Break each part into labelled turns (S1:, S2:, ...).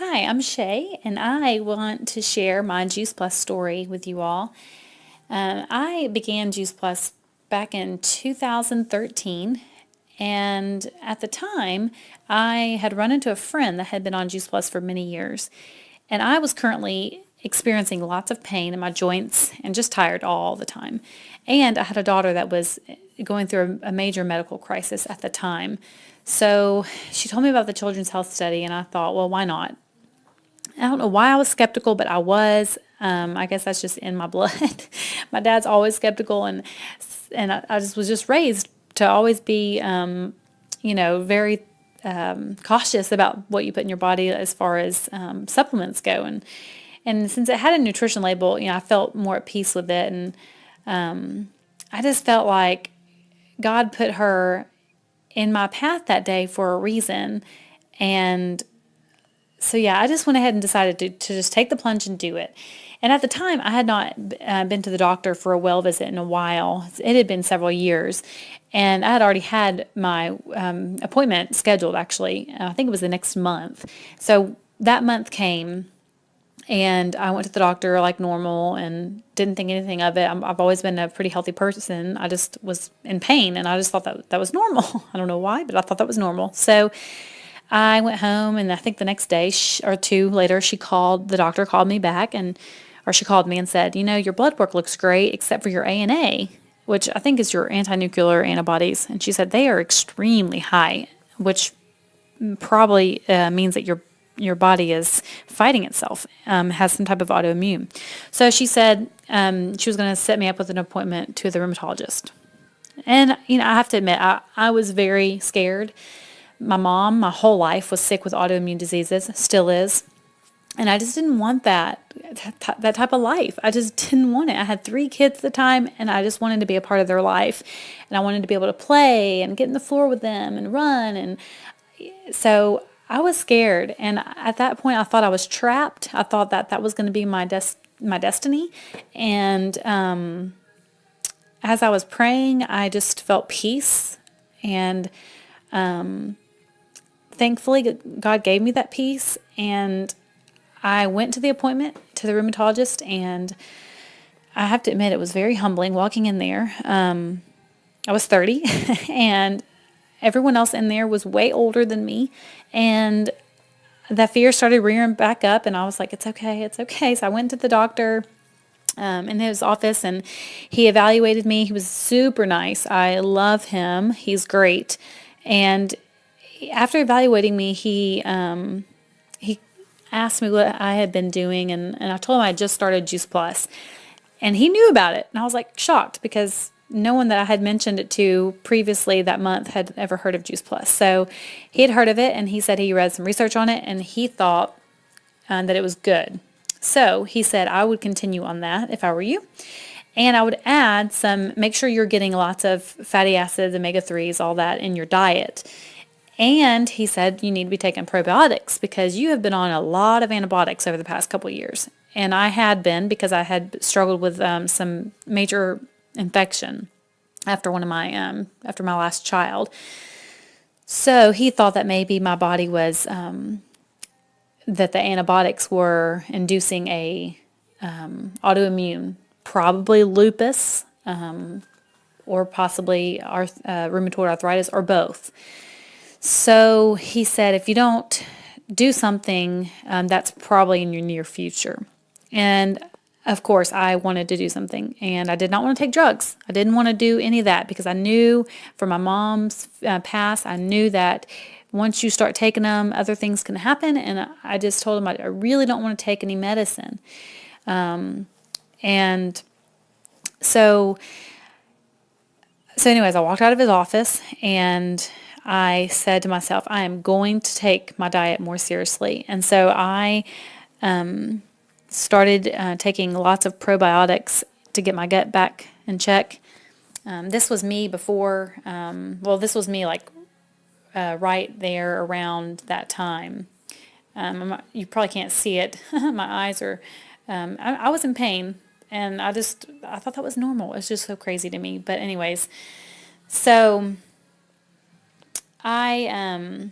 S1: Hi, I'm Shay, and I want to share my Juice Plus story with you all. I began Juice Plus back in 2013, and at the time, I had run into a friend that had been on Juice Plus for many years, and I was currently experiencing lots of pain in my joints and just tired all the time. And I had a daughter that was going through a major medical crisis at the time. So she told me about the Children's Health Study, and I thought, well, why not? I don't know why I was skeptical, but I was. I guess that's just in my blood. My dad's always skeptical, and I just was just raised to always be, very cautious about what you put in your body as far as supplements go. And since it had a nutrition label, I felt more at peace with it, and I just felt like God put her in my path that day for a reason, and so yeah, I just went ahead and decided to just take the plunge and do it. And at the time, I had not been to the doctor for a well visit in a while. It had been several years, and I had already had my appointment scheduled. Actually, I think it was the next month. So that month came, and I went to the doctor like normal and didn't think anything of it. I've always been a pretty healthy person. I just was in pain, and I just thought that was normal. I don't know why, but I thought that was normal. So I went home, and I think the next day or two later, the doctor called me back, or she called me and said, your blood work looks great except for your ANA, which I think is your anti-nuclear antibodies. And she said they are extremely high, which probably means that your body is fighting itself, has some type of autoimmune. So she said she was going to set me up with an appointment to the rheumatologist. And, I have to admit, I was very scared. My mom, my whole life, was sick with autoimmune diseases, still is. And I just didn't want that type of life. I just didn't want it. I had 3 kids at the time, and I just wanted to be a part of their life. And I wanted to be able to play and get in the floor with them and run. And so I was scared. And at that point, I thought I was trapped. I thought that was going to be my destiny. And as I was praying, I just felt peace. And thankfully, God gave me that peace, and I went to the appointment to the rheumatologist, and I have to admit it was very humbling walking in there. I was 30, and everyone else in there was way older than me, and that fear started rearing back up, and I was like, it's okay, it's okay. So I went to the doctor in his office, and he evaluated me. He was super nice. I love him. He's great. And after evaluating me, he asked me what I had been doing, and I told him I just started Juice Plus. And he knew about it. And I was like shocked because no one that I had mentioned it to previously that month had ever heard of Juice Plus. So he had heard of it, and he said he read some research on it, and he thought that it was good. So he said I would continue on that if I were you. And I would add make sure you're getting lots of fatty acids, omega-3s, all that in your diet. And he said you need to be taking probiotics because you have been on a lot of antibiotics over the past couple of years. And I had been because I had struggled with some major infection after after my last child. So he thought that maybe my body was that the antibiotics were inducing a autoimmune, probably lupus, or possibly rheumatoid arthritis, or both. So he said, if you don't do something, that's probably in your near future. And of course, I wanted to do something, and I did not want to take drugs. I didn't want to do any of that because I knew from my mom's past, I knew that once you start taking them, other things can happen. And I just told him I really don't want to take any medicine. And so anyways, I walked out of his office, and I said to myself, I am going to take my diet more seriously. And so I started taking lots of probiotics to get my gut back in check. This was me before, this was me like right there around that time. You probably can't see it. My eyes are, I was in pain, and I thought that was normal. It's just so crazy to me. But anyways, so I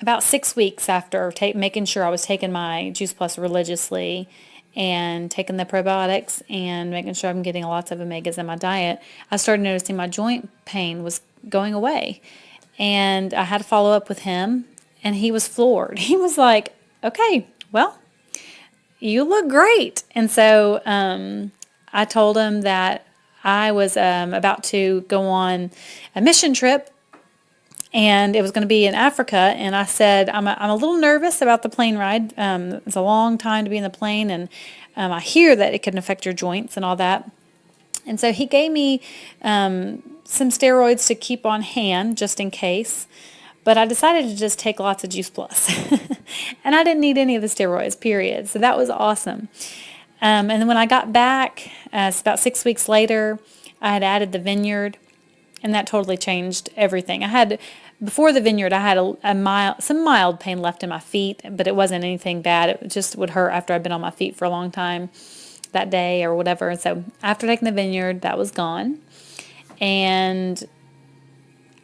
S1: about 6 weeks after making sure I was taking my Juice Plus religiously and taking the probiotics and making sure I'm getting lots of omegas in my diet, I started noticing my joint pain was going away. And I had to follow up with him, and he was floored. He was like, okay, well, you look great. And so I told him that I was about to go on a mission trip, and it was going to be in Africa. And I said, I'm a little nervous about the plane ride. It's a long time to be in the plane, and I hear that it can affect your joints and all that. And so he gave me some steroids to keep on hand just in case. But I decided to just take lots of Juice Plus. And I didn't need any of the steroids, period. So that was awesome. And then when I got back, it's about 6 weeks later, I had added the Vineyard, and that totally changed everything. Before the Vineyard, I had some mild pain left in my feet, but it wasn't anything bad. It just would hurt after I'd been on my feet for a long time that day or whatever. And so after taking the Vineyard, that was gone. And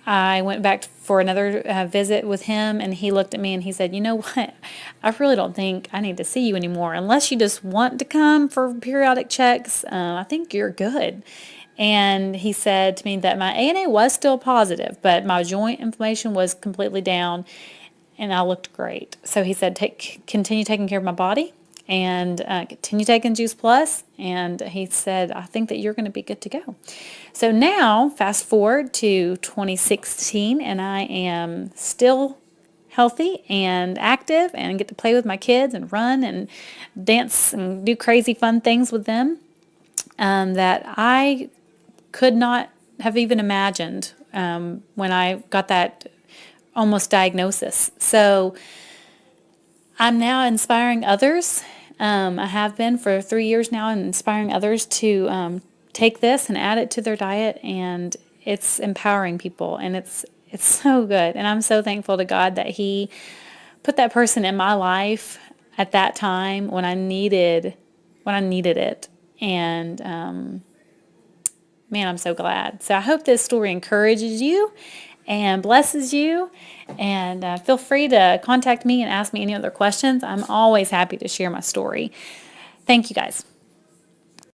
S1: I went back for another visit with him, and he looked at me and he said, you know what, I really don't think I need to see you anymore. Unless you just want to come for periodic checks, I think you're good. And he said to me that my ANA was still positive, but my joint inflammation was completely down, and I looked great. So he said, continue taking care of my body, and continue taking Juice Plus. And he said, I think that you're going to be good to go. So now, fast forward to 2016, and I am still healthy and active and get to play with my kids and run and dance and do crazy fun things with them that I could not have even imagined when I got that almost diagnosis. So I'm now inspiring others. I have been for 3 years now, and inspiring others to take this and add it to their diet, and it's empowering people, and it's so good. And I'm so thankful to God that He put that person in my life at that time when I needed it. And man, I'm so glad. So I hope this story encourages you and blesses you. And feel free to contact me and ask me any other questions. I'm always happy to share my story. Thank you, guys.